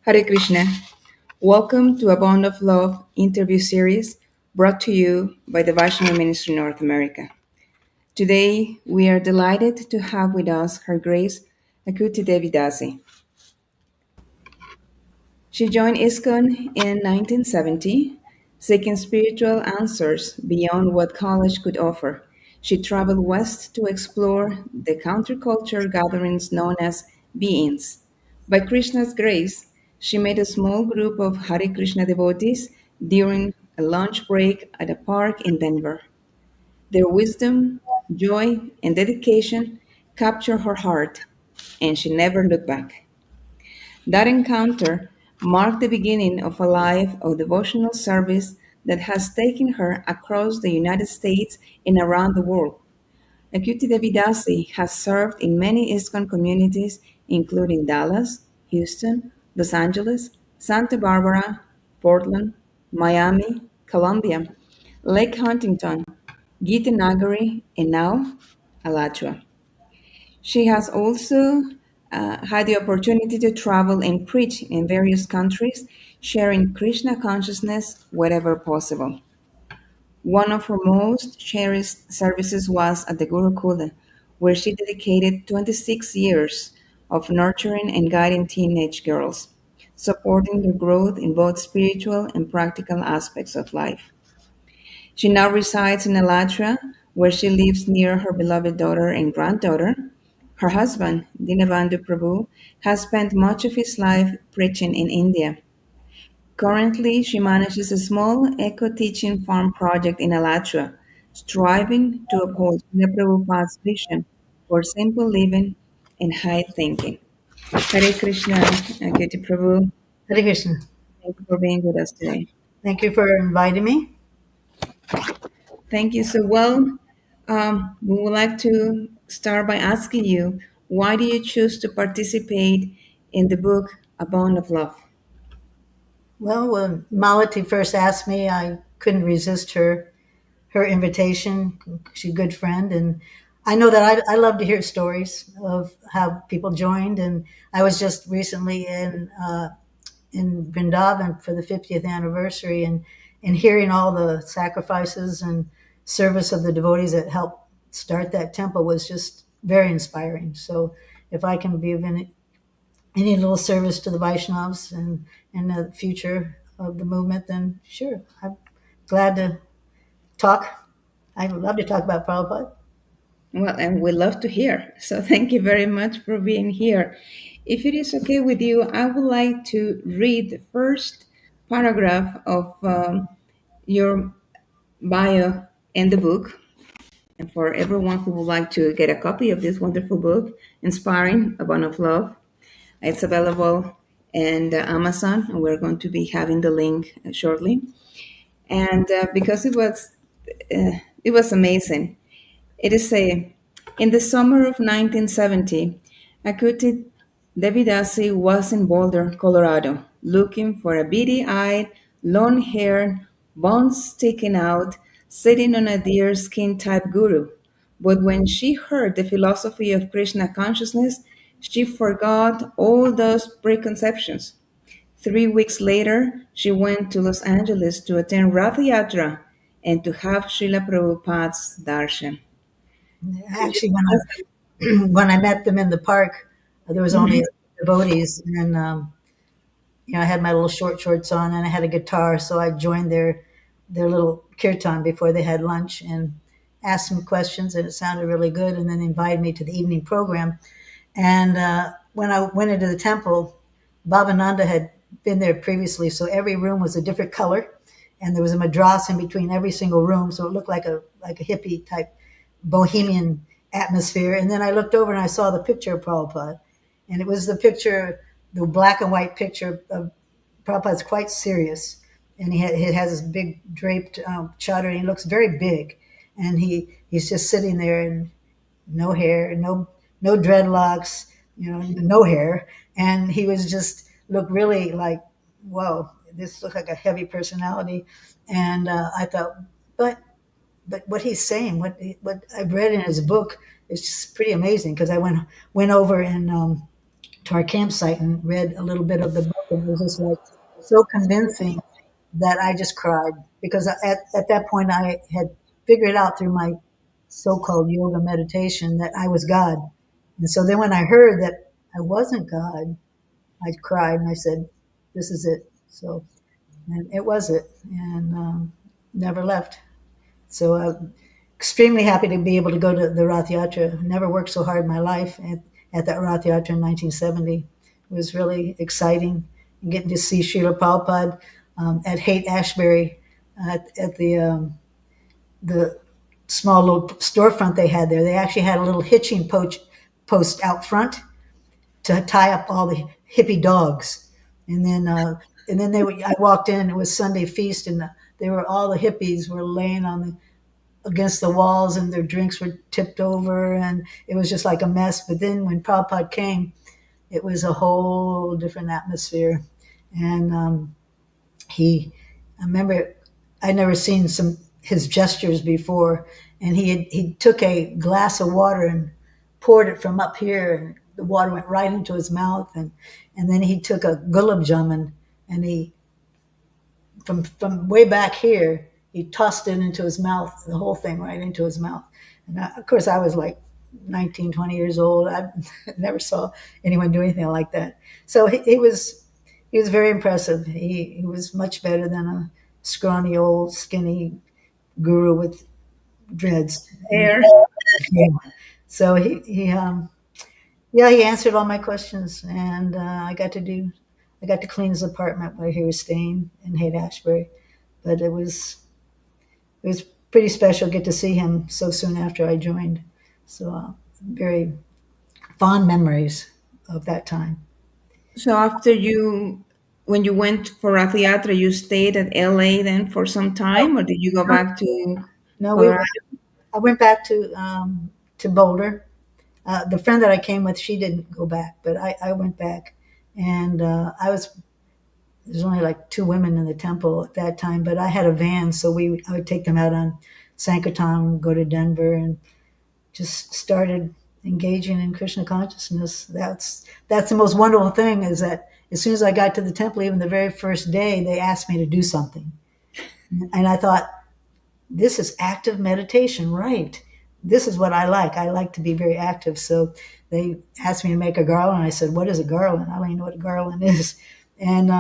Hare Krishna. Welcome to A Bond of Love interview series brought to you by the Vaishnava Ministry North America. Today, we are delighted to have with us Her Grace Akuti Devi Dasi. She joined ISKCON in 1970, seeking spiritual answers beyond what college could offer. She traveled west to explore the counterculture gatherings known as beings. By Krishna's grace, she made a small group of Hare Krishna devotees during a lunch break at a park in Denver. Their wisdom, joy, and dedication captured her heart, and she never looked back. That encounter marked the beginning of a life of devotional service that has taken her across the United States and around the world. Akuti Devidasi has served in many ISKCON communities, including Dallas, Houston, Los Angeles, Santa Barbara, Portland, Miami, Columbia, Lake Huntington, Gita Nagari, and now Alachua. She has also had the opportunity to travel and preach in various countries, sharing Krishna consciousness wherever possible. One of her most cherished services was at the Gurukula, where she dedicated 26 years of nurturing and guiding teenage girls, supporting their growth in both spiritual and practical aspects of life. She now resides in Alachua, where she lives near her beloved daughter and granddaughter. Her husband, Dinabandhu Prabhu, has spent much of his life preaching in India. Currently, she manages a small eco-teaching farm project in Alachua, striving to uphold Srila Prabhupada's vision for simple living and high thinking. Hare Krishna, Kirti Prabhu. Hare Krishna. Thank you for being with us today. Thank you for inviting me. Thank you. We would like to start by asking you, why do you choose to participate in the book A Bond of Love? Well, when Malati first asked me, I couldn't resist her invitation. She's a good friend, and I know that I love to hear stories of how people joined. And I was just recently in Vrindavan for the 50th anniversary, and hearing all the sacrifices and service of the devotees that helped start that temple was just very inspiring. So, if I can be of any little service to the Vaishnavas and the future of the movement, then sure, I'm glad to talk. I would love to talk about Prabhupada. Well, and we love to hear. So thank you very much for being here. If it is okay with you, I would like to read the first paragraph of your bio in the book. And for everyone who would like to get a copy of this wonderful book, Inspiring A Bond of Love, it's available in Amazon, and we're going to be having the link shortly. And because it was amazing. It is a in the summer of 1970, Akuti Devidasi was in Boulder, Colorado, looking for a beady-eyed, long-haired, bones sticking out, sitting on a deer-skin type guru. But when she heard the philosophy of Krishna consciousness, she forgot all those preconceptions. 3 weeks later, she went to Los Angeles to attend Rath Yatra and to have Srila Prabhupada's darshan. Actually, when I met them in the park, there was only devotees, and I had my little short shorts on, and I had a guitar, so I joined their little kirtan before they had lunch and asked them questions, and it sounded really good, and then they invited me to the evening program. And when I went into the temple, Bhavananda had been there previously, so every room was a different color, and there was a madras in between every single room, so it looked like a hippie type bohemian atmosphere. And then I looked over and I saw the picture of Prabhupada, and it was the black and white picture of Prabhupada's quite serious, and he has this big draped chadar, and he looks very big, and he's just sitting there and no hair, no dreadlocks, no hair, and he was just looked really like, whoa, this looked like a heavy personality, and I thought, but what he's saying, what I've read in his book is just pretty amazing, because I went over and to our campsite and read a little bit of the book, and it was just like so convincing that I just cried because at that point I had figured out through my so-called yoga meditation that I was God. And so then when I heard that I wasn't God, I cried and I said, "This is it." So, and it was it, and never left. So I'm extremely happy to be able to go to the Rath Yatra. Never worked so hard in my life at that Rath Yatra in 1970. It was really exciting. And getting to see Srila Prabhupada at Haight Ashbury at the small little storefront they had there. They actually had a little hitching post out front to tie up all the hippie dogs. And then I walked in. It was Sunday feast, and they were all the hippies were laying on the against the walls, and their drinks were tipped over, and it was just like a mess. But then when Prabhupada came, it was a whole different atmosphere, and I remember I'd never seen his gestures before, and he took a glass of water and poured it from up here, and the water went right into his mouth, and then he took a gulab jamun, and he from way back here, he tossed it into his mouth, the whole thing right into his mouth. And of course, I was like 19, 20 years old. I never saw anyone do anything like that. So he was very impressive. He was much better than a scrawny old skinny guru with dreads. And There. yeah. So he answered all my questions, and I got to clean his apartment where he was staying in Haight Ashbury. But it was pretty special to get to see him so soon after I joined. So very fond memories of that time. So when you went for Rath Yatra, you stayed at LA then for some time, or did you go back to No, Colorado? I went back to Boulder. The friend that I came with, she didn't go back, but I went back, and there's only like two women in the temple at that time, but I had a van, so I would take them out on Sankirtan, go to Denver, and just started engaging in Krishna consciousness. That's the most wonderful thing is that as soon as I got to the temple, even the very first day, they asked me to do something, and I thought, this is active meditation, right? This is what I like. I like to be very active. So they asked me to make a garland. I said, "What is a garland? I don't even know what a garland is." And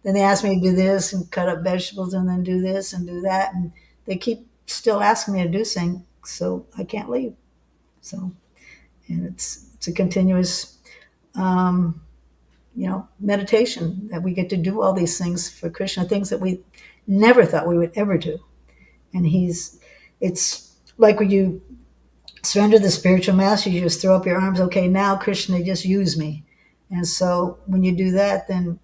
then they asked me to do this and cut up vegetables and then do this and do that. And they keep still asking me to do things. So I can't leave. So, and it's a continuous, meditation that we get to do all these things for Krishna, things that we never thought we would ever do. And it's like when you surrender the spiritual master, you just throw up your arms. Okay, now Krishna, just use me. And so when you do that, then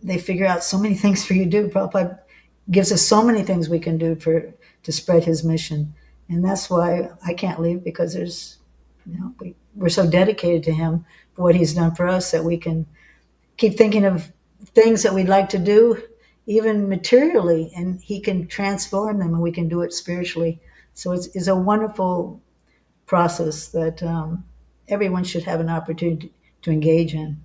they figure out so many things for you to do. Prabhupada gives us so many things we can do to spread his mission, and that's why I can't leave, because we're so dedicated to him for what he's done for us that we can keep thinking of things that we'd like to do, even materially, and he can transform them, and we can do it spiritually. So it's a wonderful process that everyone should have an opportunity to engage in.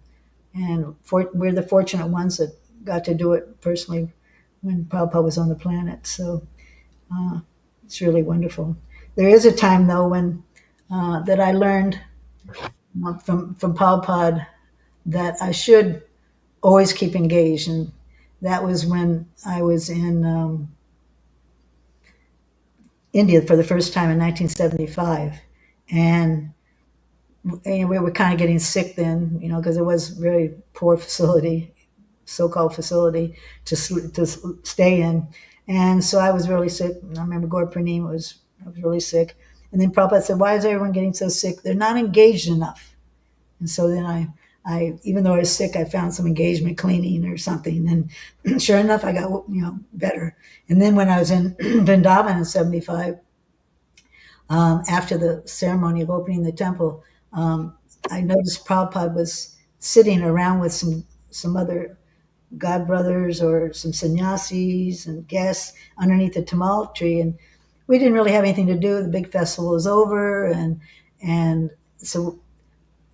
And we're the fortunate ones that got to do it personally when Prabhupada was on the planet. So it's really wonderful. There is a time, though, when that I learned from Prabhupada that I should always keep engaged. And that was when I was in India for the first time in 1975. And we were kind of getting sick then, because it was a very poor facility, so-called facility to stay in. And so I was really sick. And I remember Gaur Purnima I was really sick. And then Prabhupada said, "Why is everyone getting so sick? They're not engaged enough." And so then I even though I was sick, I found some engagement cleaning or something. And sure enough, I got, better. And then when I was in Vrindavan in 75, after the ceremony of opening the temple, I noticed Prabhupada was sitting around with some other god brothers or some sannyasis and guests underneath the tamal tree, and we didn't really have anything to do. The big festival was over, and so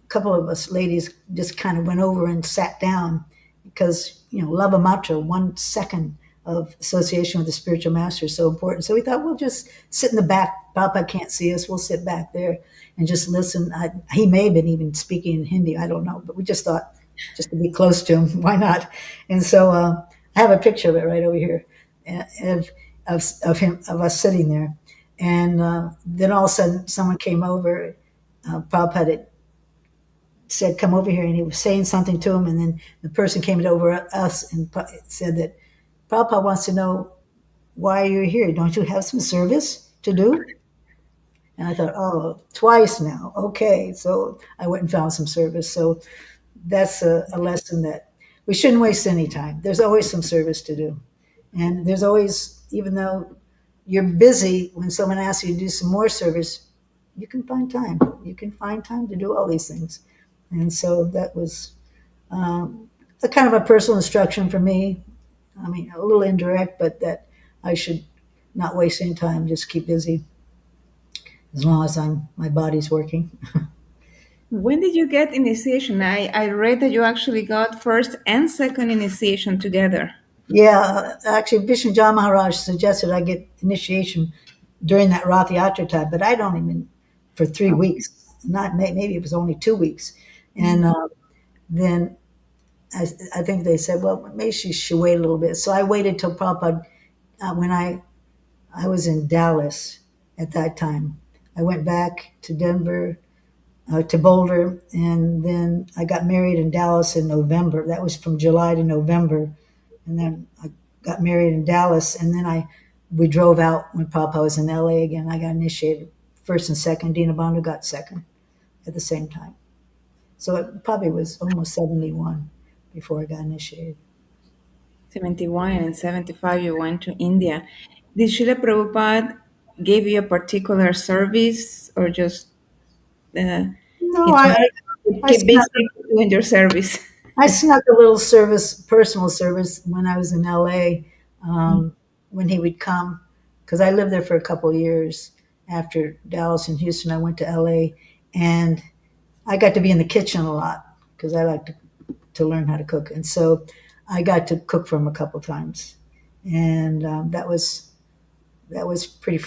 couple of us ladies just kind of went over and sat down because, lava matra, 1 second of association with the spiritual master is so important. So we thought we'll just sit in the back. Papa can't see us. We'll sit back there and just listen. He may have been even speaking in Hindi. I don't know. But we just thought, just to be close to him, why not? And so I have a picture of it right over here of, of us sitting there. And then all of a sudden, someone came over. Prabhupada said, "Come over here," and he was saying something to him, and then the person came over us and said that Prabhupada wants to know why you're here. Don't you have some service to do? And I thought, oh, twice now. Okay, so I went and found some service. So that's a lesson that we shouldn't waste any time. There's always some service to do, and there's always, even though you're busy, when someone asks you to do some more service, you can find time. You can find time to do all these things. And so that was a kind of a personal instruction for me. I mean, a little indirect, but that I should not waste any time, just keep busy as long as my body's working. When did you get initiation? I read that you actually got first and second initiation together. Yeah, actually, Vishnu John Maharaj suggested I get initiation during that Rath Yatra time, but I'd only been for 3 weeks. Not maybe it was only 2 weeks, and then I think they said, well, maybe she should wait a little bit. So I waited till Prabhupada when I was in Dallas at that time. I went back to Denver, to Boulder, and then I got married in Dallas in November. That was from July to November, and then I got married in Dallas, and then we drove out when Papa was in LA again. I got initiated first and second. Deena Bandu got second at the same time. So it probably was almost 71 before I got initiated. 71 and 75 you went to India. Did Srila Prabhupada give you a particular service or just No, he told you I keep snuck busy doing your service? I snuck a little service, personal service, when I was in LA, when he would come, because I lived there for a couple of years after Dallas and Houston. I went to LA, and I got to be in the kitchen a lot because I like to learn how to cook, and so I got to cook for him a couple times, and that was pretty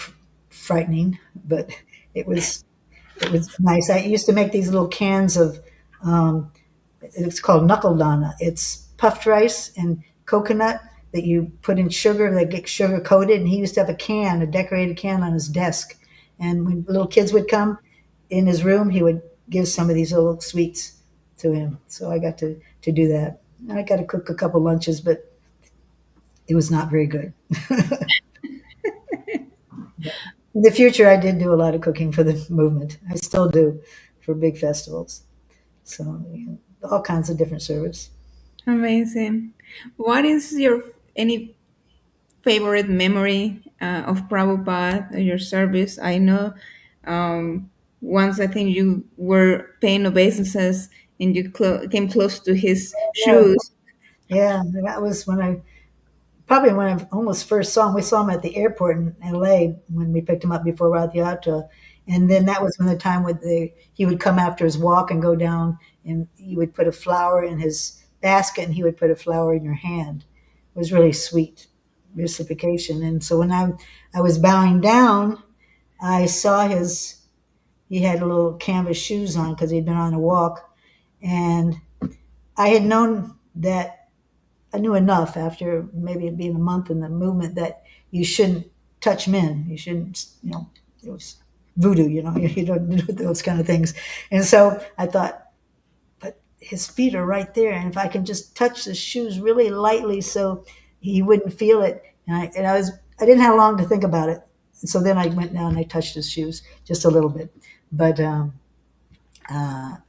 frightening, but it was it was nice. I used to make these little cans of. It's called knuckle dana. It's puffed rice and coconut that you put in sugar, that get sugar coated. And he used to have a decorated can on his desk. And when little kids would come in his room, he would give some of these little sweets to him. So I got to do that. I got to cook a couple lunches, but it was not very good. In the future, I did do a lot of cooking for the movement. I still do for big festivals. So all kinds of different service. Amazing. What is your any favorite memory of Prabhupada, your service? I know once I think you were paying obeisances and you came close to his Yeah, shoes. yeah, that was when I almost first saw him. We saw him at the airport in LA when we picked him up before Rath Yatra. And then that was when the time when he would come after his walk and go down, and he would put a flower in his basket and he would put a flower in your hand. It was really sweet reciprocation. And so when I was bowing down, I saw he had little canvas shoes on because he'd been on a walk. And I had known that I knew enough after maybe it being a month in the movement that you shouldn't touch men. You shouldn't, it was voodoo, you don't do those kind of things. And so I thought, but his feet are right there. And if I can just touch the shoes really lightly so he wouldn't feel it. I didn't have long to think about it. And so then I went down and I touched his shoes just a little bit. But I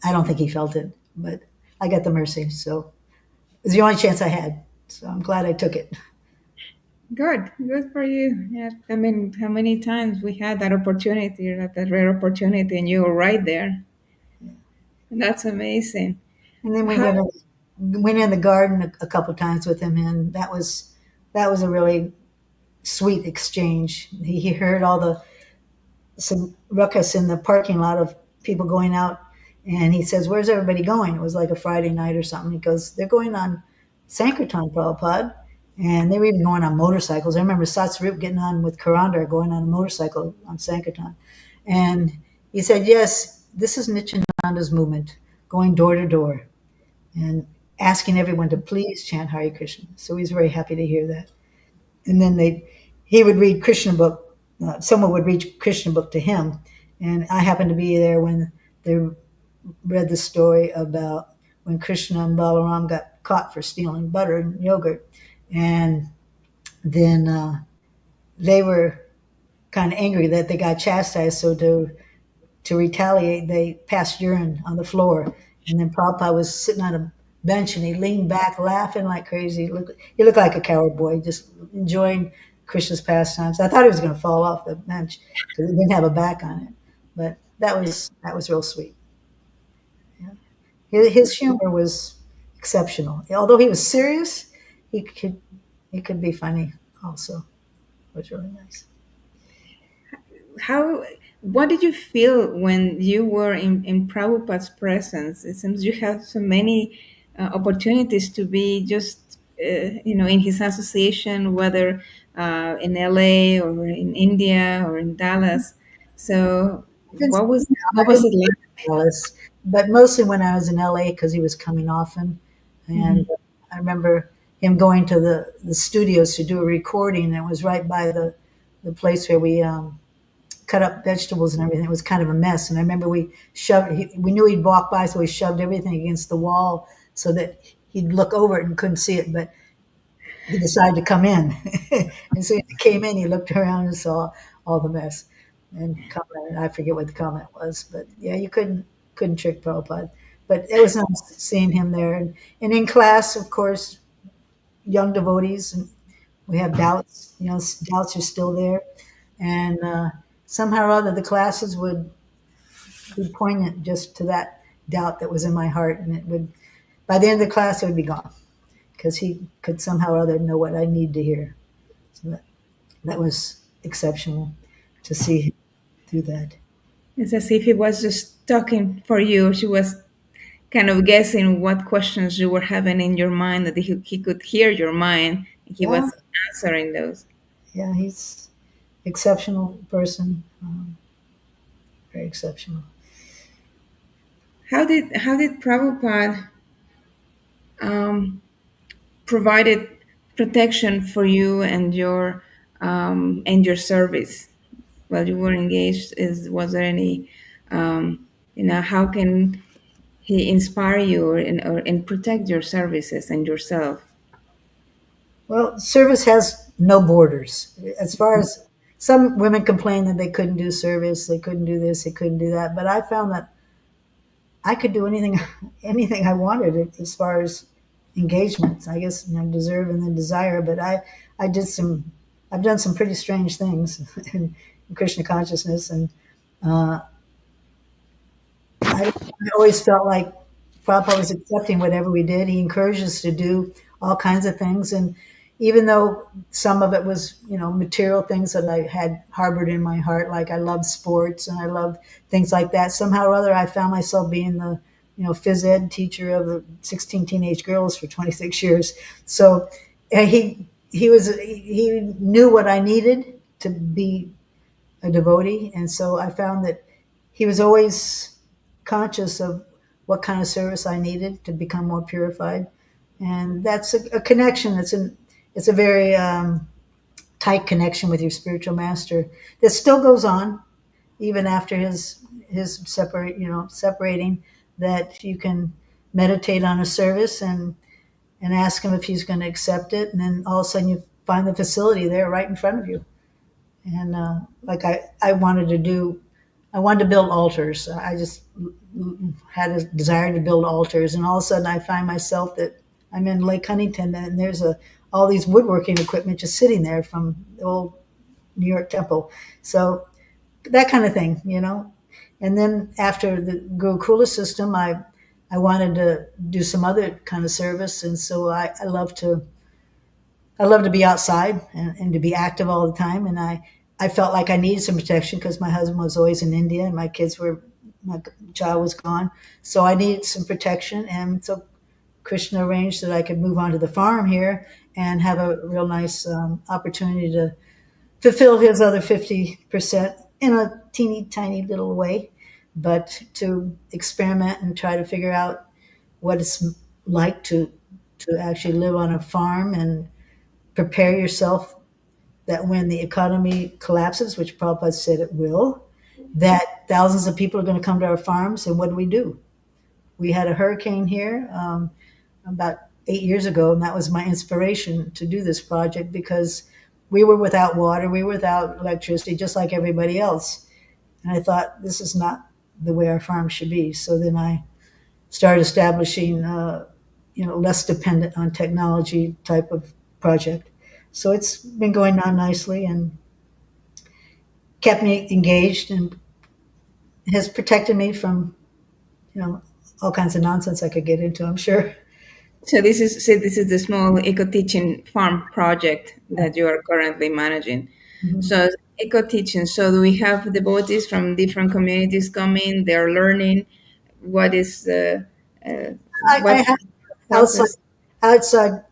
don't think he felt it. But I got the mercy. So it was the only chance I had. So I'm glad I took it. Good for you. Yeah, I mean, how many times we had that opportunity, that rare opportunity, and you were right there. That's amazing. And then we How, went in the garden a couple times with him, and that was a really sweet exchange. He heard all the some ruckus in the parking lot of people going out And he says, "Where's everybody going?" It was like a Friday night or something. He goes, "They're going on Sankirtan, Prabhupada." And they were even going on motorcycles. I remember Satsrup getting on with Karandar going on a motorcycle on Sankirtan. And he said, "Yes, this is Nityananda's movement, going door to door and asking everyone to please chant Hare Krishna." So he's very happy to hear that. And then he would read Krishna book. Someone would read Krishna book to him, and I happened to be there when they read the story about when Krishna and Balaram got caught for stealing butter and yogurt, and then they were kind of angry that they got chastised. So to retaliate, they passed urine on the floor. And then Prabhupada was sitting on a bench and he leaned back laughing like crazy. He looked like a coward boy, just enjoying Krishna's pastimes. I thought he was going to fall off the bench because he didn't have a back on it. But that was real sweet. Yeah. His humor was exceptional. Although he was serious, he could he could be funny also. It was really nice. How, what did you feel when you were in Prabhupada's presence? It seems you have so many opportunities to be just, in his association, whether in LA or in India or in Dallas. So, what I was didn't it like? Dallas, but mostly when I was in LA because he was coming often. And Mhm. I remember him going to the studios to do a recording. And it was right by the place where we cut up vegetables and everything. It was kind of a mess. And I remember we knew he'd walk by, so we shoved everything against the wall so that he'd look over it and couldn't see it. But he decided to come in. And so he came in, he looked around and saw all the mess and commented. I forget what the comment was, but yeah, you couldn't trick Prabhupada. But it was nice seeing him there. And in class, of course, young devotees, and we have doubts. Doubts are still there. And somehow or other, the classes would be poignant just to that doubt that was in my heart. And it would, by the end of the class, it would be gone because he could somehow or other know what I need to hear. So that was exceptional to see him do that. It's as if he was just talking for you. She was kind of guessing what questions you were having in your mind, that he could hear your mind, and he Yeah, was answering those. yeah, he's exceptional person, very exceptional. How did Prabhupada provided protection for you and your service while you were engaged? Was there any, how can he inspire you and protect your services and yourself? Well, service has no borders. As far as some women complain that they couldn't do service, they couldn't do this, they couldn't do that, but I found that I could do anything, anything I wanted as far as engagements. I guess deserve and then desire, but I did some, I've done some pretty strange things in Krishna consciousness, and uh, I always felt like Prabhupada was accepting whatever we did. He encouraged us to do all kinds of things. And even though some of it was, material things that I had harbored in my heart, like I loved sports and I loved things like that, somehow or other I found myself being the, phys ed teacher of the 16 teenage girls for 26 years. So he knew what I needed to be a devotee. And so I found that he was always conscious of what kind of service I needed to become more purified. And that's a connection. It's a very tight connection with your spiritual master that still goes on even after his separating. That you can meditate on a service and ask him if he's going to accept it, and then all of a sudden you find the facility there right in front of you. And like I wanted to build altars. I just had a desire to build altars, and all of a sudden I find myself that I'm in Lake Huntington, and there's all these woodworking equipment just sitting there from the old New York temple. So that kind of thing. And then after the Gurukula system, I wanted to do some other kind of service, and so I love to be outside and to be active all the time. And I felt like I needed some protection because my husband was always in India and my kids were my child was gone. So I needed some protection. And so Krishna arranged that I could move onto the farm here and have a real nice opportunity to fulfill his other 50% in a teeny tiny little way, but to experiment and try to figure out what it's like to actually live on a farm and prepare yourself that when the economy collapses, which Prabhupada said it will, that thousands of people are going to come to our farms. And what do we do? We had a hurricane here about 8 years ago, and that was my inspiration to do this project because we were without water, we were without electricity, just like everybody else. And I thought, this is not the way our farm should be. So then I started establishing, less dependent on technology type of project. So it's been going on nicely and kept me engaged and has protected me from, all kinds of nonsense I could get into, I'm sure. So this is the small eco teaching farm project that you are currently managing. Mhm. So eco teaching. So do we have devotees from different communities coming? They're learning. What is the I what have outside process? outside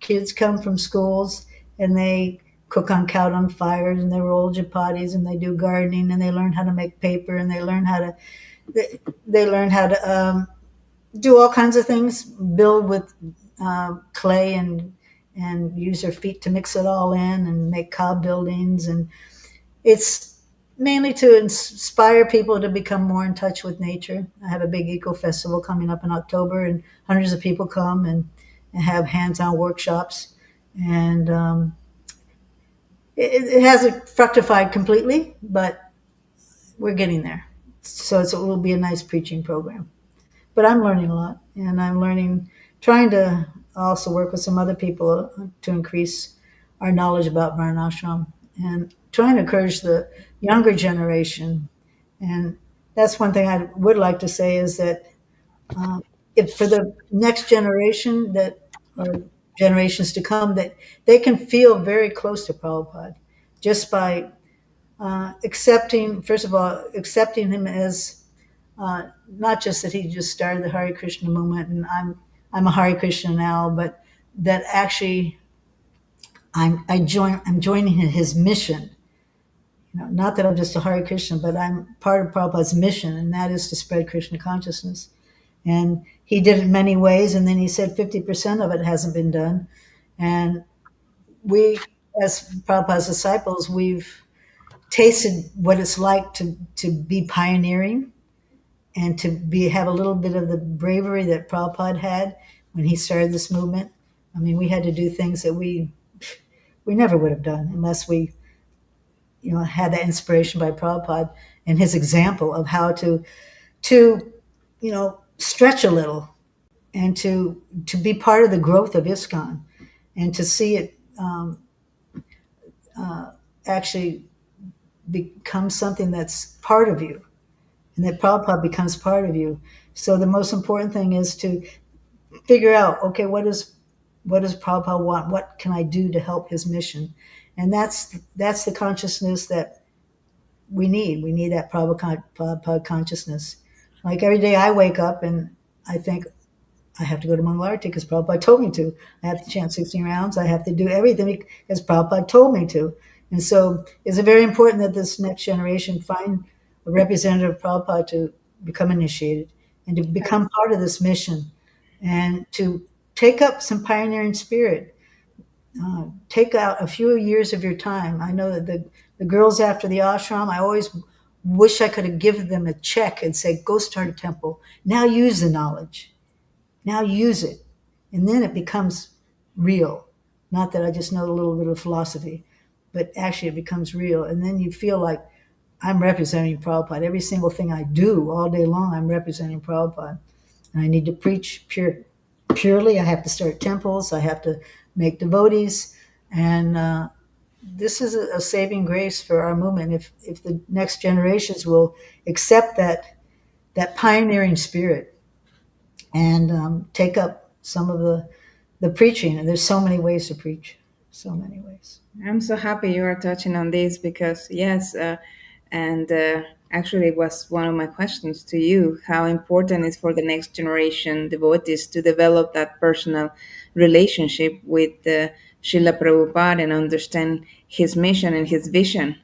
kids come from schools and they cook on cow fires and they roll chapatis and they do gardening and they learn how to make paper and they learn how to do all kinds of things, build with clay and use their feet to mix it all in and make cow buildings. And it's mainly to inspire people to become more in touch with nature. I have a big eco festival coming up in October, and hundreds of people come and have hands-on workshops. And it hasn't fructified completely, but we're getting there. So it will be a nice preaching program. But I'm learning a lot, and I'm learning, trying to also work with some other people to increase our knowledge about Varnashram and trying to encourage the younger generation. And that's one thing I would like to say is that if for the next generation that or generations to come, that they can feel very close to Prabhupada just by accepting, first of all, accepting him as not just that he just started the Hare Krishna movement and I'm a Hare Krishna now, but that actually I'm joining his mission. Not that I'm just a Hare Krishna, but I'm part of Prabhupada's mission, and that is to spread Krishna consciousness. And he did it in many ways, and then he said 50% of it hasn't been done. And we, as Prabhupada's disciples, we've tasted what it's like to be pioneering and to have a little bit of the bravery that Prabhupada had when he started this movement. I mean, we had to do things that we never would have done unless we, had that inspiration by Prabhupada and his example of how to stretch a little and to be part of the growth of ISKCON and to see it actually become something that's part of you and that Prabhupada becomes part of you. So the most important thing is to figure out, okay, what does Prabhupada want? What can I do to help his mission? And that's the consciousness that we need. We need that Prabhupada consciousness. Like every day I wake up and I think, I have to go to Mangalarti because Prabhupada told me to. I have to chant 16 rounds. I have to do everything because Prabhupada told me to. And so it's very important that this next generation find a representative of Prabhupada to become initiated and to become part of this mission and to take up some pioneering spirit. Take out a few years of your time. I know that the girls after the ashram, I always wish I could have given them a check and say, go start a temple. Now use the knowledge. Now use it. And then it becomes real. Not that I just know a little bit of philosophy, but actually it becomes real. And then you feel like I'm representing Prabhupada. Every single thing I do all day long, I'm representing Prabhupada. And I need to preach purely. I have to start temples. I have to make devotees. And this is a saving grace for our movement. If the next generations will accept that pioneering spirit and take up some of the preaching. And there's so many ways to preach, so many ways. I'm so happy you are touching on this because yes, and Actually, it was one of my questions to you. How important is for the next generation devotees to develop that personal relationship with Srila Prabhupada and understand his mission and his vision,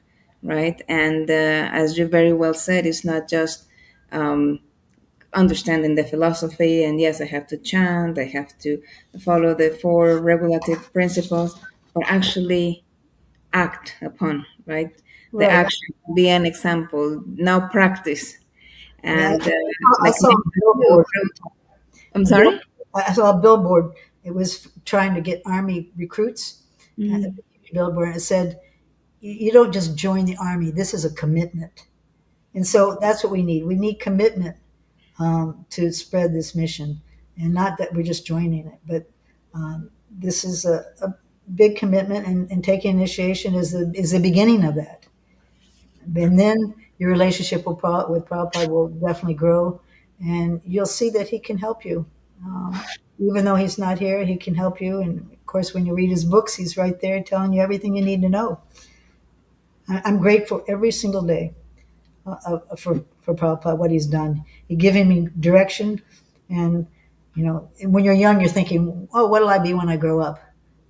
right? And as you very well said, it's not just um, understanding the philosophy and yes, I have to chant, I have to follow the four regulative principles, but actually act upon, right? The Right. action, be an example, now practice. Yeah, And I like saw a billboard. I'm A bill, sorry? I saw a billboard. It was trying to get Army recruits. A Mm, billboard. And it said, "You don't just join the Army. This is a commitment." And so that's what we need. We need commitment to spread this mission, and not that we're just joining it, but this is a big commitment, and taking initiation is the beginning of that. And then your relationship with Prabhupada will definitely grow, and you'll see that he can help you. Even though he's not here, he can help you. And of course, when you read his books, he's right there telling you everything you need to know. I'm grateful every single day for Prabhupada, what he's done. He's giving me direction. And, when you're young, you're thinking, oh, what'll I be when I grow up?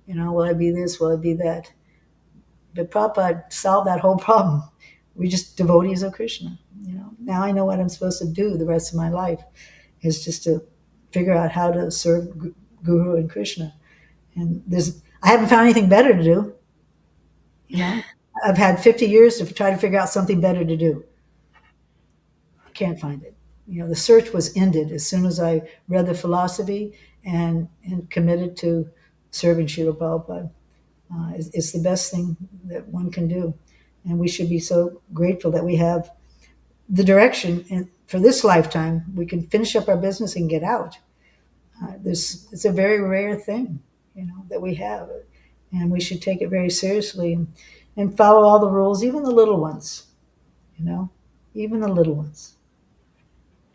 Will I be this? Will I be that? But Prabhupada solved that whole problem. We just devotees of Krishna. Now I know what I'm supposed to do the rest of my life is just to figure out how to serve Guru and Krishna. And I haven't found anything better to do. You know, I've had 50 years to try to figure out something better to do. Can't find it. The search was ended as soon as I read the philosophy and committed to serving Srila Prabhupada. It's the best thing that one can do. And we should be so grateful that we have the direction. And for this lifetime, we can finish up our business and get out. It's a very rare thing, that we have. And we should take it very seriously and follow all the rules, even the little ones, you know, even the little ones.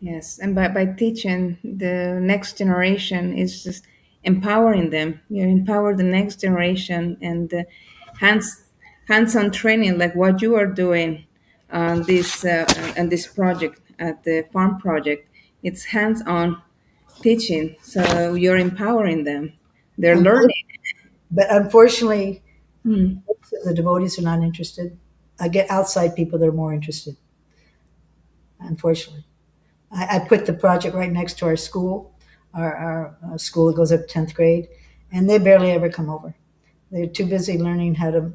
yes, and by teaching the next generation is just empowering them. You empower the next generation and hands hands-on training like what you are doing on this project at the farm project. It's hands-on teaching, so you're empowering them. They're Unfor- learning. But unfortunately, Hmm. the devotees are not interested. I get outside people that are more interested, unfortunately. I put the project right next to our school, our school that goes up 10th grade, and they barely ever come over. They're too busy learning how to,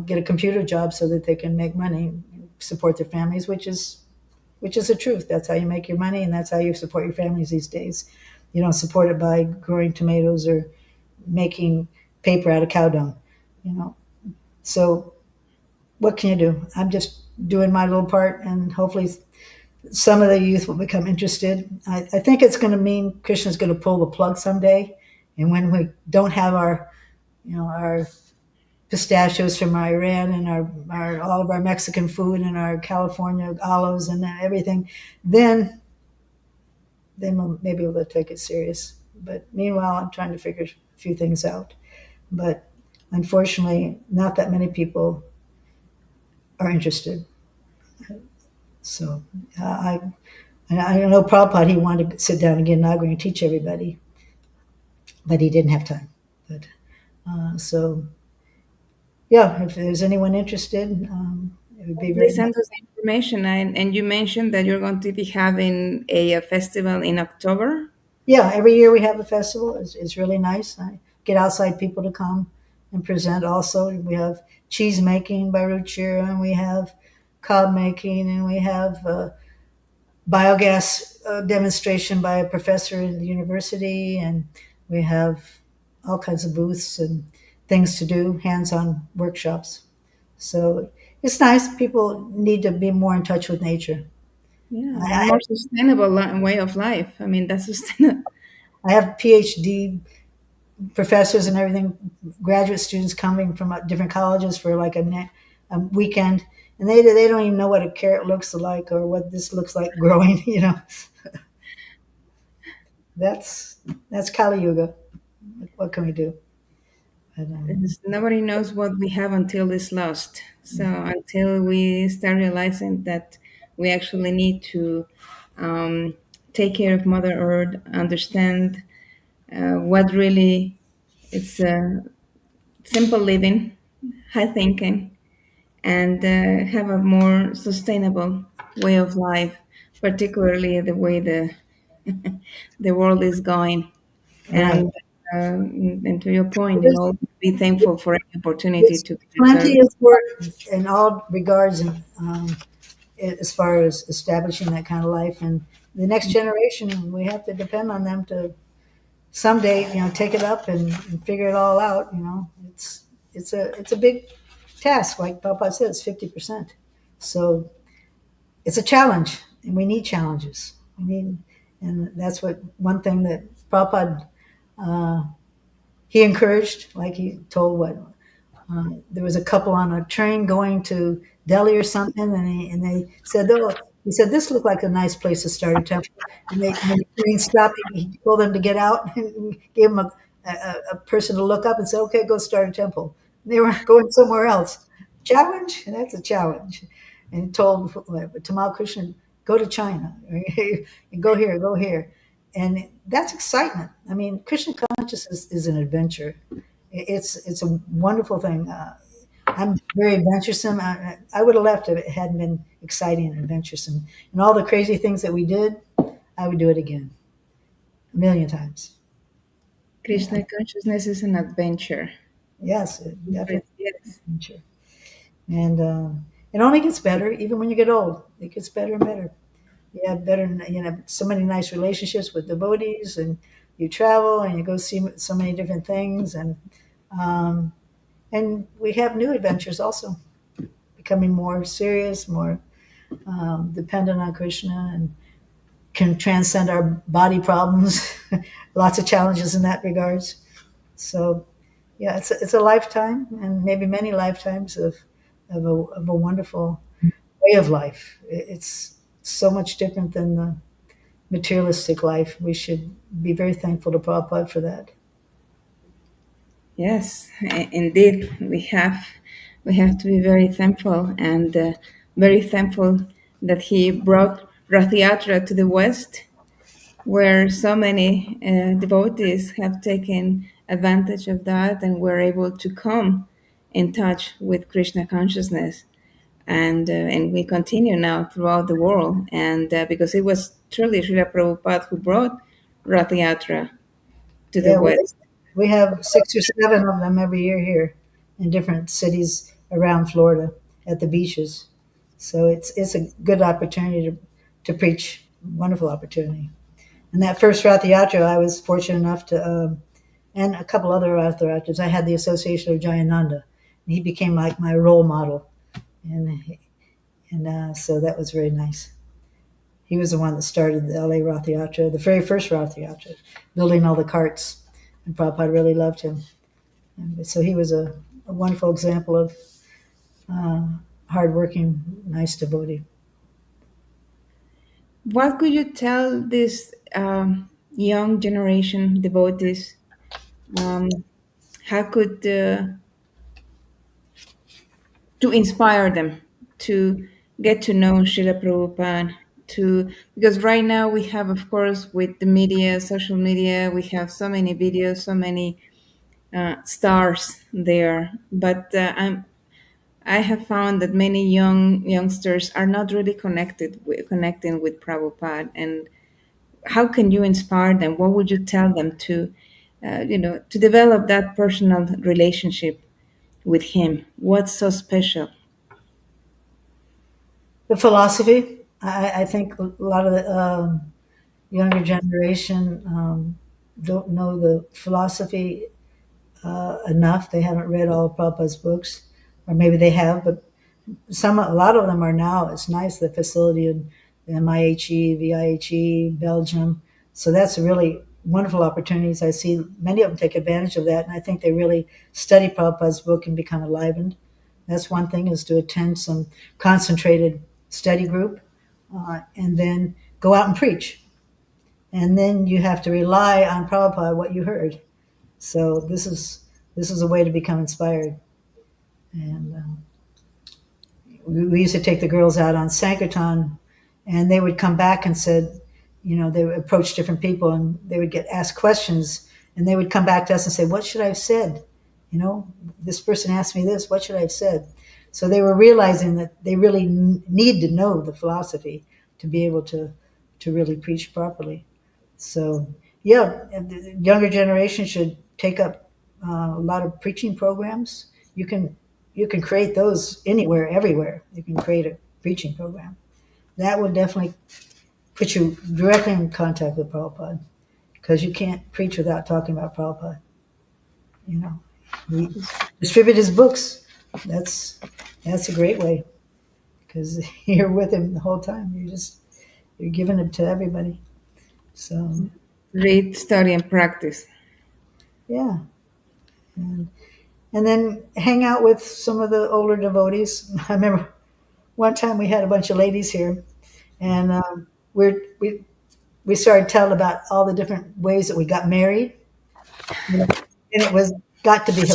get a computer job so that they can make money, support their families, which is the truth. That's how you make your money, and that's how you support your families these days. You don't support it by growing tomatoes or making paper out of cow dung, you know. So what can you do? I'm just doing my little part, and hopefully some of the youth will become interested. I think it's going to mean Krishna's going to pull the plug someday, and when we don't have our pistachios from Iran and our all of our Mexican food and our California olives and everything, then we'll maybe we'll take it serious. But meanwhile, I'm trying to figure a few things out. But unfortunately, not that many people are interested. So I know Prabhupada, he wanted to sit down and get Nagari and teach everybody, but he didn't have time. But so yeah, if there's anyone interested, it would be very Please nice. send us the information. And you mentioned that you're going to be having a festival in October. Yeah, every year we have a festival. It's really nice. I get outside people to come and present. Also, we have cheese making by Ruchira, and we have cob making, and we have biogas demonstration by a professor in the university, and we have all kinds of booths and things to do, hands-on workshops. So it's nice. People need to be more in touch with nature. Yeah, and I, more sustainable way of life. I mean, that's sustainable. I have PhD professors and everything, graduate students coming from different colleges for like a weekend, and they don't even know what a carrot looks like or what this looks like growing. That's Kali Yuga. What can we do? But Because nobody knows what we have until it's lost. So until we start realizing that we actually need to um, take care of Mother Earth, understand what really is simple living, high thinking, and have a more sustainable way of life, particularly the way the world is going. right. And to your point, be thankful for any opportunity There's to be of plenty service. of work in all regards, and as far as establishing that kind of life. And the next generation, we have to depend on them to someday, take it up and figure it all out. It's a big task. Like Papa said, it's 50%. So it's a challenge, and we need challenges. And that's what one thing that Prabhupada he encouraged, like he told what there was a couple on a train going to Delhi or something, and they said, "Oh," he said, "this looked like a nice place to start a temple." And when the train stopped, he told them to get out and gave them a person to look up and say, "Okay, go start a temple." And they were going somewhere else. Challenge? That's a challenge. And he told Tamal Krishna, "Go to China, and go here, go here." And that's excitement. I mean, Krishna consciousness is an adventure. It's a wonderful thing. I'm very adventuresome. I would have left if it hadn't been exciting and adventuresome. And all the crazy things that we did, I would do it again a million times. Yeah. Krishna consciousness is an adventure. Yes, it definitely Yes. adventure. And it only gets better, even when you get old. It gets better and better. You have better, so many nice relationships with devotees, and you travel and you go see so many different things, um, and we have new adventures also, becoming more serious, more dependent on Krishna, and can transcend our body problems. Lots of challenges in that regards. So, yeah, it's a lifetime, and maybe many lifetimes of a wonderful way of life. It's so much different than the materialistic life. We should be very thankful to Prabhupada for that. Yes, indeed, we have to be very thankful and very thankful that he brought Rath Yatra to the West, where so many devotees have taken advantage of that and were able to come in touch with Krishna consciousness. And we continue now throughout the world. And because it was truly Srila Prabhupada who brought Rath Yatra to the Yeah, West. we have 6 or 7 of them every year here in different cities around Florida at the beaches. So it's a good opportunity to preach. Wonderful opportunity. And that first Rath Yatra, I was fortunate enough to, and a couple other Rath Yatras, I had the association of Jayananda. And he became like my role model. And so that was very nice. He was the one that started the LA Rath Yatra, the very first Rath Yatra, building all the carts. And Prabhupada really loved him. And so he was a wonderful example of uh, hardworking, nice devotee. What could you tell this young generation devotees? Um, how could to inspire them to get to know Srila Prabhupada? To because right now we have, of course, with the media, social media, we have so many videos, so many stars there. But I have found that many youngsters are not really connecting with Prabhupada. And how can you inspire them? What would you tell them to develop that personal relationship with him? What's so special? The philosophy, I think a lot of the younger generation don't know the philosophy enough. They haven't read all of Prabhupada's books, or maybe they have, but a lot of them are now. It's nice, the facility in MIHE, VIHE, Belgium. So that's really wonderful opportunities. I see many of them take advantage of that, and I think they really study Prabhupada's book and become enlivened. That's one thing, is to attend some concentrated study group, and then go out and preach. And then you have to rely on Prabhupada, what you heard. So this is This is a way to become inspired. And we used to take the girls out on Sankirtan, and they would come back and said, they would approach different people and they would get asked questions, and they would come back to us and say, "What should I have said? You know, this person asked me this. What should I have said?" So they were realizing that they really need to know the philosophy to be able to really preach properly. So yeah, the younger generation should take up a lot of preaching programs. You can create those anywhere, everywhere. You can create a preaching program. That would definitely put you directly in contact with Prabhupada, because you can't preach without talking about Prabhupada. You know, he distribute his books. That's a great way, because you're with him the whole time. You're giving it to everybody. So Read, study, and practice. yeah, and, and then hang out with some of the older devotees. I remember one time we had a bunch of ladies here, and we started telling about all the different ways that we got married, and it was got to be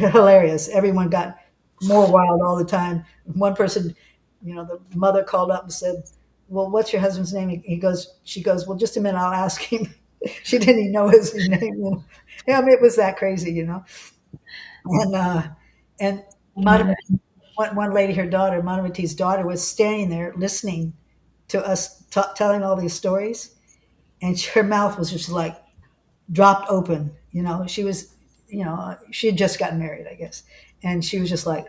hilarious. Everyone got more wild all the time. One person, the mother called up and said, "Well, what's your husband's name?" She goes, "Well, just a minute, I'll ask him." She didn't even know his name. Yeah, I mean, it was that crazy. And Madhavati, one lady, her daughter, Madhavati's daughter, was standing there listening to us telling all these stories, and her mouth was just like dropped open. She had just gotten married, I guess, and she was just like,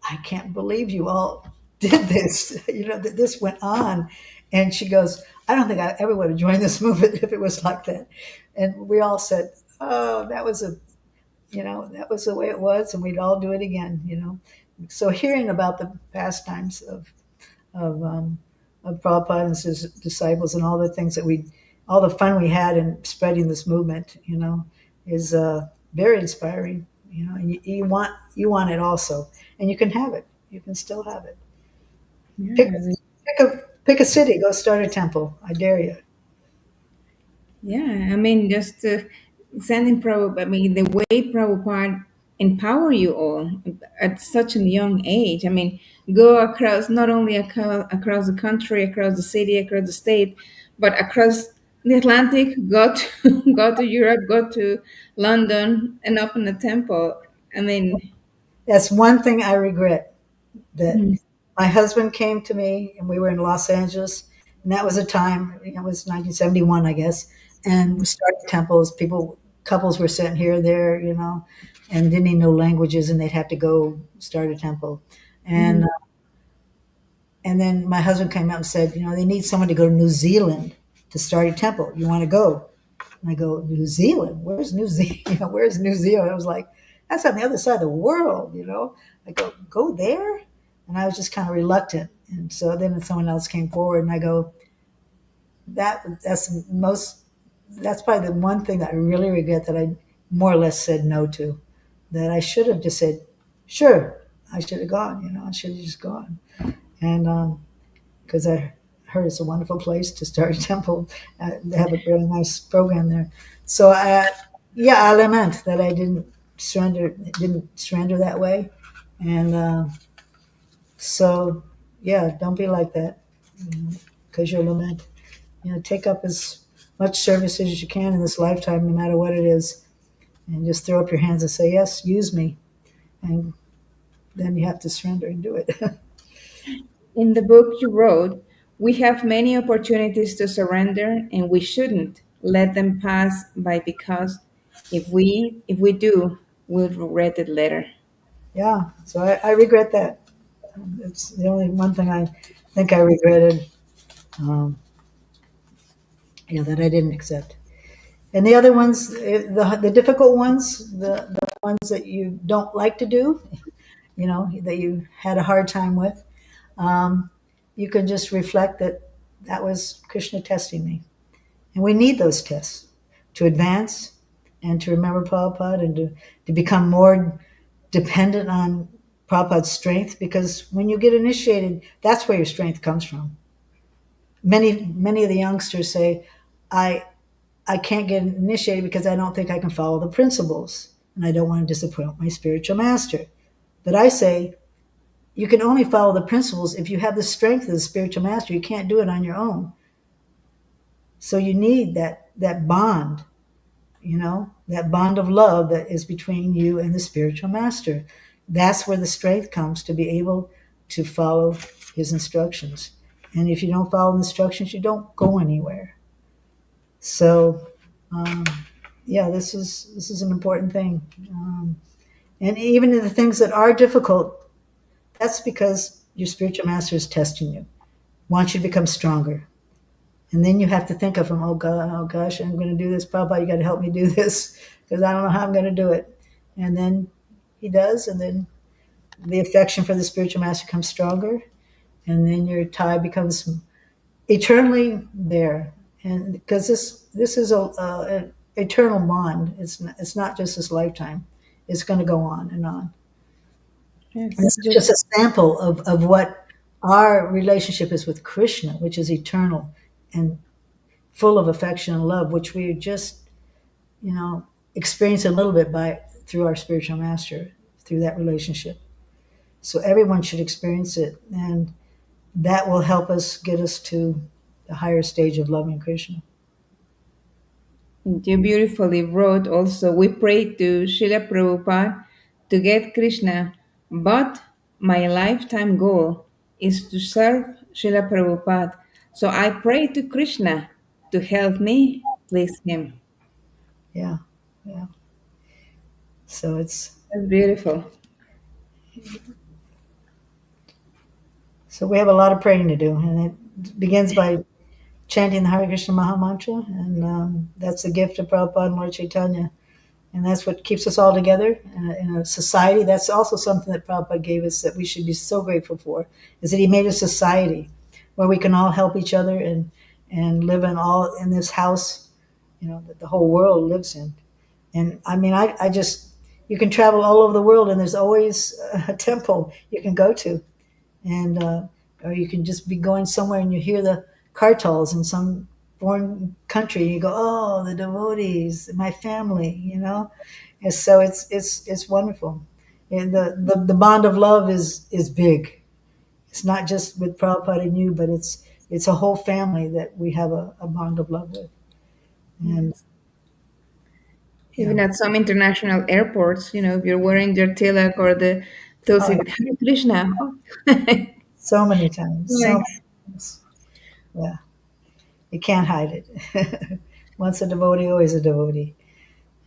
"I can't believe you all did this. That this went on." And she goes, "I don't think I ever would have joined this movement if it was like that." And we all said, "Oh, that was the way it was, and we'd all do it again." So hearing about the pastimes of of Prabhupada and his disciples, and all the things all the fun we had in spreading this movement, is very inspiring. And you want it also, and you can have it. You can still have it. Pick Yeah, pick a city. Go start a temple. I dare you. yeah. I mean, just sending Prabhupada. I mean, the way Prabhupada empower you all at such a young age. I mean, go across not only across the country, across the city, across the state, but across the Atlantic. Go to go to Europe, go to London, and open a temple. I mean, That's one thing I regret, that mhm, my husband came to me, and we were in Los Angeles, and that was a time, it was 1971, I guess, and we started temples. Couples were sent here, there, and didn't even know languages, and they'd have to go start a temple. And mhm. and then my husband came out and said, they need someone to go to New Zealand to start a temple. You want to go? And I go, New Zealand? Where's New Zealand? Where's New Zealand? I was like, that's on the other side of the world. I go there? And I was just kind of reluctant. And so then someone else came forward, and I go, that's probably the one thing that I really regret, that I more or less said no to. That I should have just said, sure, I should have gone, I should have just gone. And because I heard it's a wonderful place to start a temple. They have a really nice program there. So yeah, I lament that I didn't surrender that way. And so yeah, don't be like that, because you'll lament. Take up as much service as you can in this lifetime, no matter what it is, and just throw up your hands and say, yes, use me. And then you have to surrender and do it. In the book you wrote, we have many opportunities to surrender, and we shouldn't let them pass by, because if we do, we'll regret it later. Yeah, so I regret that. It's the only one thing I think I regretted, um, that I didn't accept. And the other ones, the difficult ones, the ones that you don't like to do, that you had a hard time with, um, you can just reflect that that was Krishna testing me. And we need those tests to advance, and to remember Prabhupada, and to become more dependent on Prabhupada's strength, because when you get initiated, that's where your strength comes from. Many of the youngsters say, I can't get initiated because I don't think I can follow the principles. and I don't want to disappoint my spiritual master. But I say, you can only follow the principles if you have the strength of the spiritual master. You can't do it on your own. So you need that bond, that bond of love that is between you and the spiritual master. That's where the strength comes to be able to follow his instructions. And if you don't follow the instructions, you don't go anywhere. So, um, yeah, this is an important thing. And even in the things that are difficult, that's because your spiritual master is testing you, wants you to become stronger. And then you have to think of him, oh God, oh gosh, I'm going to do this. Prabhupada, you got to help me do this because I don't know how I'm going to do it. And then he does, and then the affection for the spiritual master comes stronger, and then your tie becomes eternally there. And because this is a eternal bond. It's not just this lifetime. It's going to go on and on. And Yes, this is just a sample of what our relationship is with Krishna, which is eternal and full of affection and love, which we just, experience a little bit by through our spiritual master, through that relationship. So everyone should experience it, and that will help us get us to the higher stage of loving Krishna. you beautifully wrote also, we pray to Srila Prabhupada to get Krishna, but my lifetime goal is to serve Srila Prabhupada. So I pray to Krishna to help me please him. Yeah, yeah. So it's That's beautiful. so we have a lot of praying to do, and it begins by chanting the Hare Krishna Maha Mantra, and that's the gift of Prabhupada and Lord Chaitanya. And that's what keeps us all together in a society. That's also something that Prabhupada gave us that we should be so grateful for, is that he made a society where we can all help each other and live in this house, that the whole world lives in. And I mean, I just, you can travel all over the world and there's always a temple you can go to. And, or you can just be going somewhere and you hear the kartals in some foreign country and you go, oh, the devotees, my family. And so it's wonderful. And the bond of love is big. It's not just with Prabhupada and you, but it's a whole family that we have a bond of love with. And yeah. Even at some international airports, if you're wearing your tilak or the Oh, tulsi yeah. with Hare Krishna, oh. So many times. So Like, many times. Yeah. You can't hide it. Once a devotee, always a devotee.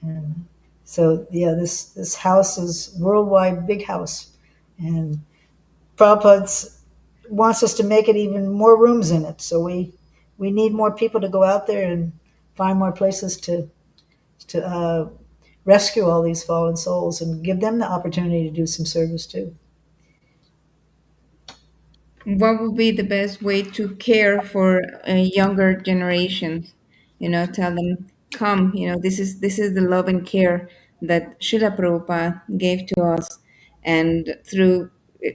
And so yeah, this house is worldwide big house. And Prabhupada wants us to make it even more rooms in it. So we need more people to go out there and find more places to rescue all these fallen souls and give them the opportunity to do some service too. what would be the best way to care for a younger generation? Tell them, come. This is the love and care that Srila Prabhupada gave to us, and through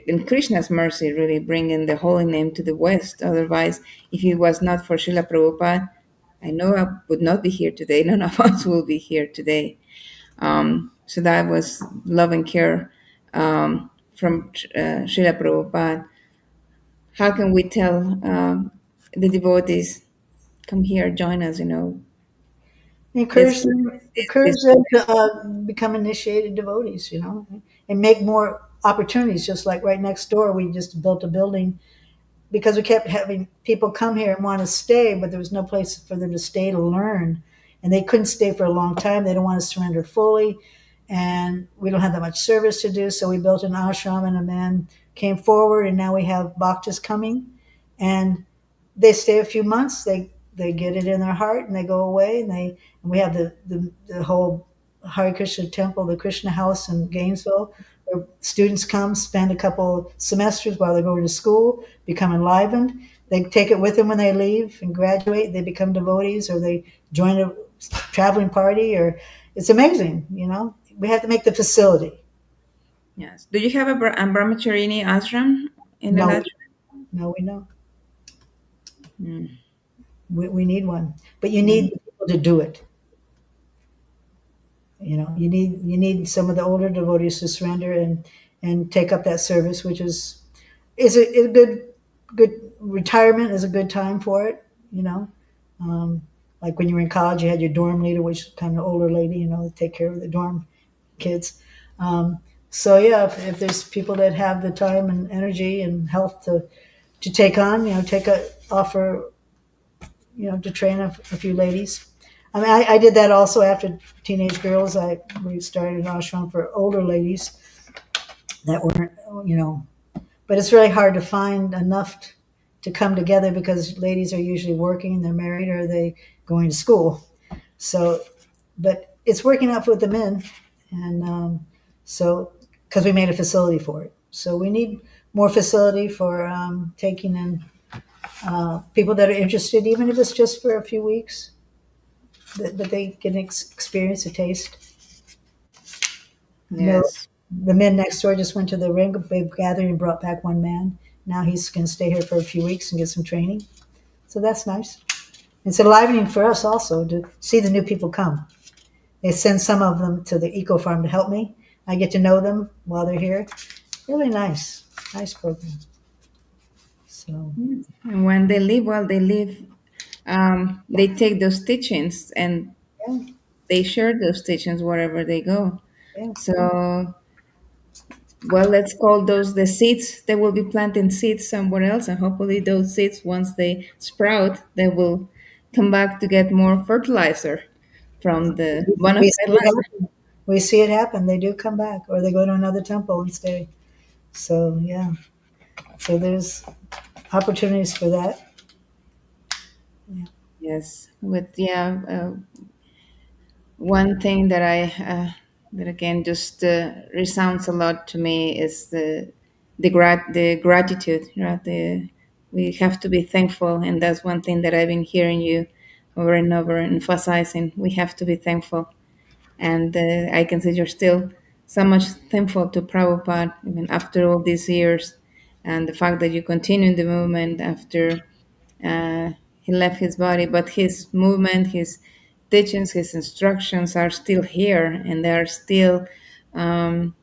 in Krishna's mercy, really bringing the holy name to the West. Otherwise, if it was not for Srila Prabhupada, I know I would not be here today. None of us will be here today. So that was love and care from Srila Prabhupada. How can we tell the devotees, come here, join us? Let's Encourage keep them, this. encourage them to become initiated devotees, and make more opportunities. Just like right next door, we just built a building because we kept having people come here and want to stay, but there was no place for them to stay to learn. And they couldn't stay for a long time. They don't want to surrender fully. And we don't have that much service to do. So we built an ashram, and a man came forward, and now we have bhaktas coming. And they stay a few months. They get it in their heart, and they go away. And we have the whole Hare Krishna temple, the Krishna house in Gainesville, where students come, spend a couple semesters while they're going to school, become enlivened. They take it with them when they leave and graduate. They become devotees, or they join a traveling party, or it's amazing. We have to make the facility. Yes. Do you have a brahmacharini ashram in No, Alachua? no, we know. Mm. We need one, but you Mm. need the people to do it. You need some of the older devotees to surrender and take up that service, which is a good retirement is a good time for it. You know, um, like when you were in college, you had your dorm leader, which is kind of older lady, to take care of the dorm kids. Um, so yeah, if there's people that have the time and energy and health to take on, take a offer, to train a few ladies. I mean, I did that also after teenage girls. We started an ashram for older ladies that weren't, but it's really hard to find enough to come together because ladies are usually working, they're married, or they going to school. So, but it's working out with the men, and so because we made a facility for it, so we need more facility for taking in people that are interested, even if it's just for a few weeks, that they can experience a taste. I know Yes. the men next door just went to the Rainbow Babe gathering and brought back one man. Now he's going to stay here for a few weeks and get some training. So that's nice. It's enlivening for us also to see the new people come. They send some of them to the eco farm to help me. I get to know them while they're here. Really nice, nice program. So And when they leave, well, they leave, they take those teachings and yeah, they share those teachings wherever they go. yeah. So, well, let's call those the seeds. They will be planting seeds somewhere else, and hopefully, those seeds, once they sprout, they will come back to get more fertilizer from the bona We fide see it land. happen. We see it happen. They do come back, or they go to another temple and stay. So yeah, so there's opportunities for that. Yeah. Yes, with one thing that that again just resounds a lot to me is the gratitude. We have to be thankful, and that's one thing that I've been hearing you over and over emphasizing. We have to be thankful, and I can say you're still so much thankful to Prabhupada even after all these years, and the fact that you continue in the movement after he left his body, but his movement, his teachings, his instructions are still here, and they are still um,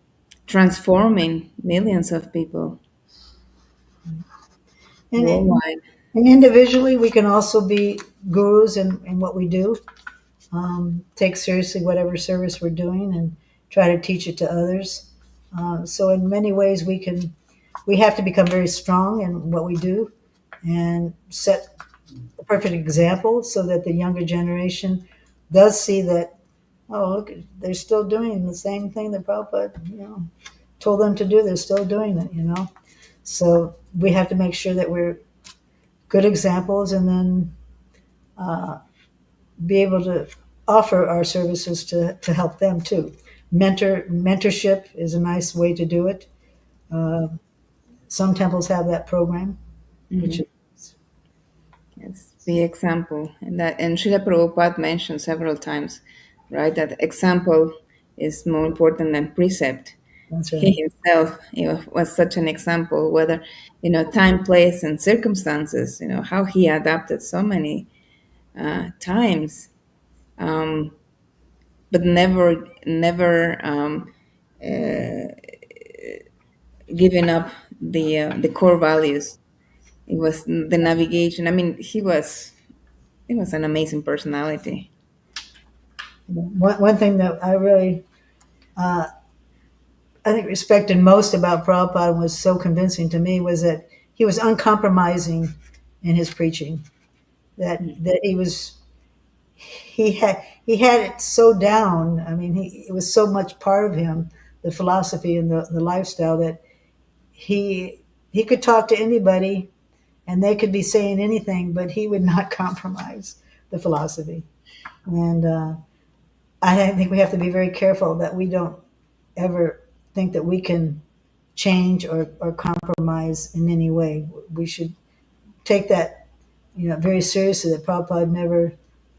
transforming millions of people And, worldwide. and individually, we can also be gurus in what we do. Take seriously whatever service we're doing and try to teach it to others. So in many ways, we have to become very strong in what we do and set a perfect example so that the younger generation does see that, oh, look, they're still doing the same thing that Prabhupada, told them to do. They're still doing it. So we have to make sure that we're good examples and then be able to offer our services to help them too. Mentorship is a nice way to do it. Uh, some temples have that program, which Mhm. is Yes, be example, and Srila Prabhupada mentioned several times, right, that example is more important than precept. that's He right. himself, was such an example. Whether time, place, and circumstances. How he adapted so many times, um, but never giving up the core values. It was the navigation. I mean, he was an amazing personality. One thing that I think respected most about Prabhupada and was so convincing to me was that he was uncompromising in his preaching. That he had it so down. I mean, it was so much part of him, the philosophy and the lifestyle, that he he could talk to anybody and they could be saying anything, but he would not compromise the philosophy. And I think we have to be very careful that we don't ever think that we can change or compromise in any way. We should take that very seriously. That Prabhupada never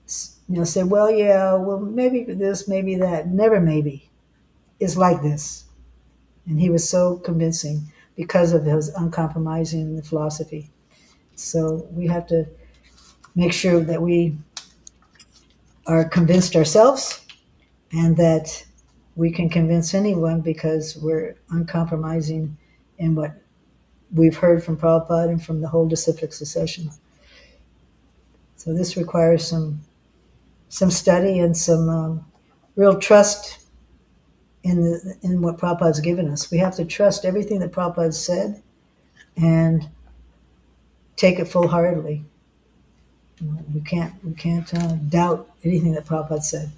said, well, yeah, well, maybe this, maybe that. Never maybe. It's like this. And he was so convincing because of his uncompromising in the philosophy. So we have to make sure that we are convinced ourselves and that we can convince anyone because we're uncompromising in what we've heard from Prabhupada and from the whole disciplic succession. So this requires some study and some real trust in what Prabhupada's given us. We have to trust everything that Prabhupada said and take it full heartedly. We can't doubt anything that Prabhupada said.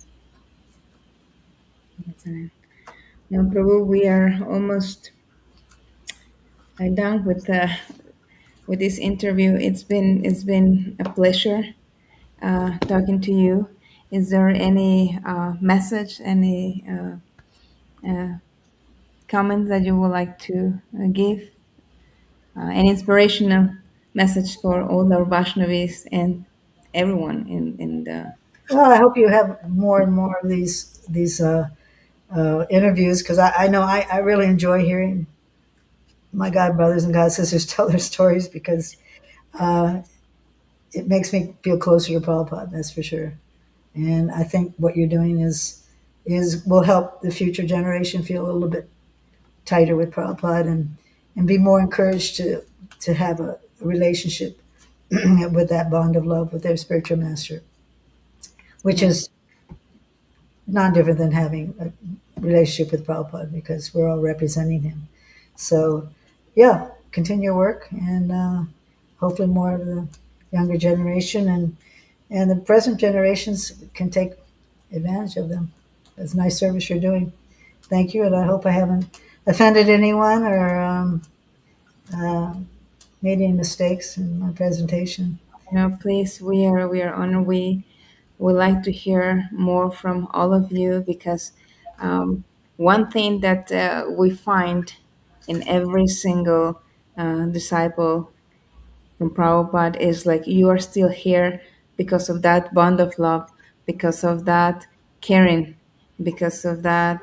That's right. Now, Prabhu, we are almost done with this interview. It's been a pleasure talking to you. Is there any message, any comments that you would like to give? An inspirational message for all our Vaishnavis and everyone in the. Well, I hope you have more and more of these interviews because I know I really enjoy hearing my god brothers and god sisters tell their stories because uh, it makes me feel closer to Prabhupada. That's for sure. And I think what you're doing is will help the future generation feel a little bit tighter with Prabhupada and be more encouraged to have a relationship with that bond of love with their spiritual master, which Yes. is not different than having a relationship with Prabhupada because we're all representing him. So, yeah, continue your work and hopefully more of the younger generation and the present generations can take advantage of them. It's a nice service you're doing. Thank you, and I hope I haven't offended anyone or uh, made any mistakes in my presentation. Please, we are honored. We would like to hear more from all of you because one thing that we find in every single disciple from Prabhupada is like you are still here because of that bond of love, because of that caring, because of that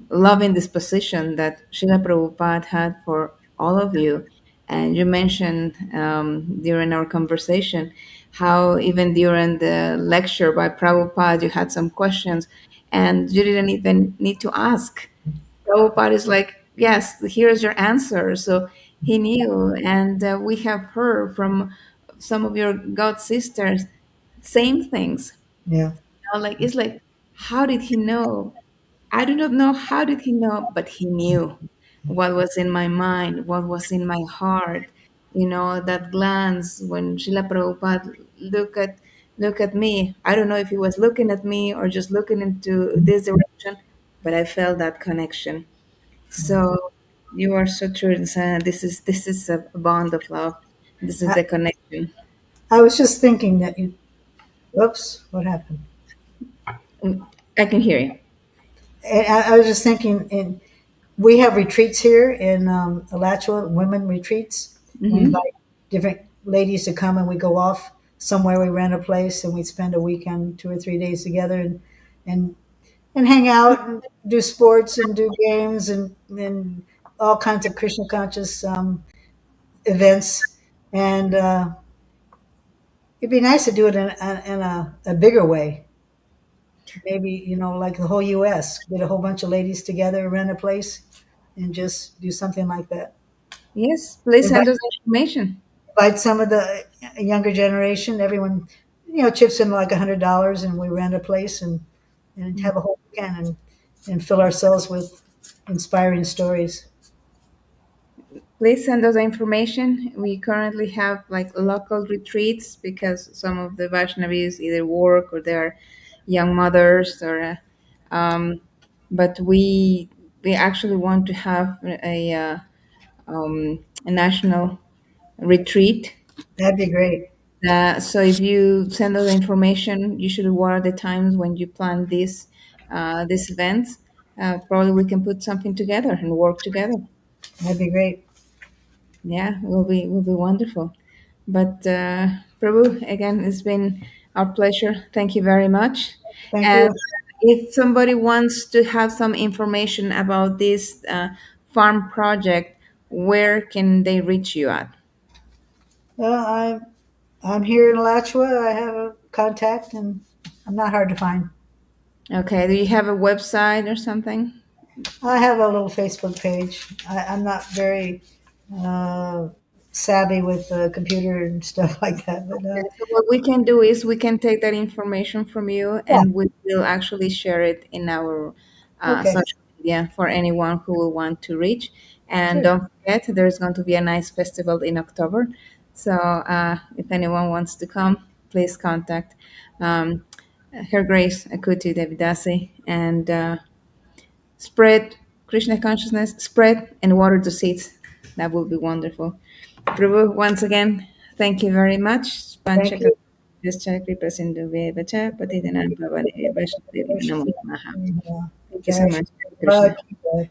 loving disposition that Srila Prabhupada had for all of you. And you mentioned during our conversation how even during the lecture by Prabhupada, you had some questions and you didn't even need to ask. Prabhupada is like, yes, here's your answer. So he knew, and we have heard from some of your god sisters same things. Yeah, Like it's like, how did he know? I do not know how did he know, but he knew what was in my mind, what was in my heart. That glance when Srila Prabhupada look at me. I don't know if he was looking at me or just looking into this direction, but I felt that connection. So you are so true in saying this is a bond of love. This is I, the connection. I was just thinking that you. Whoops, what happened? I can hear you. I was just thinking, we have retreats here in Alachua, women retreats. We Hmm. invite different ladies to come and we go off somewhere. We rent a place and we spend a weekend, 2 or 3 days together and, and hang out and do sports and do games and all kinds of Krishna conscious events. And it'd be nice to do it in a bigger way. Maybe, like the whole US, get a whole bunch of ladies together, rent a place, and just do something like that. Yes, please Invite, send us information. invite some of the younger generation. Everyone, chips in like $100, and we rent a place and have a whole weekend and fill ourselves with inspiring stories. Please send us information. We currently have like local retreats because some of the Vaishnavis either work or they're young mothers um, but we actually want to have a national retreat. That'd be great. So if you send us information, usually what are the times when you plan these events? Probably we can put something together and work together. That'd be great. Yeah, will be wonderful. But Prabhu, again, it's been our pleasure. Thank you very much. Thank And you. if somebody wants to have some information about this farm project, where can they reach you at? Well, I'm here in Alachua. I have a contact, and I'm not hard to find. Okay. Do you have a website or something? I have a little Facebook page. I'm not very uh, savvy with the computer and stuff like that, but Okay, so what we can do is we can take that information from you yeah, and we will actually share it in our okay, social media for anyone who will want to reach. And sure. don't forget, there's going to be a nice festival in October. So if anyone wants to come, please contact um, Her Grace Akuti Devi Dasi and spread Krishna consciousness, spread and water the seeds. That will be wonderful. Prabhu, once again, thank you very much. Thank Panchaka you. Kripa Sindhu Vacha Patitanam Pavanaya Vaishnavi Namo Namaha. Thank you so Jai much. Shri Krishna. Prabhupada.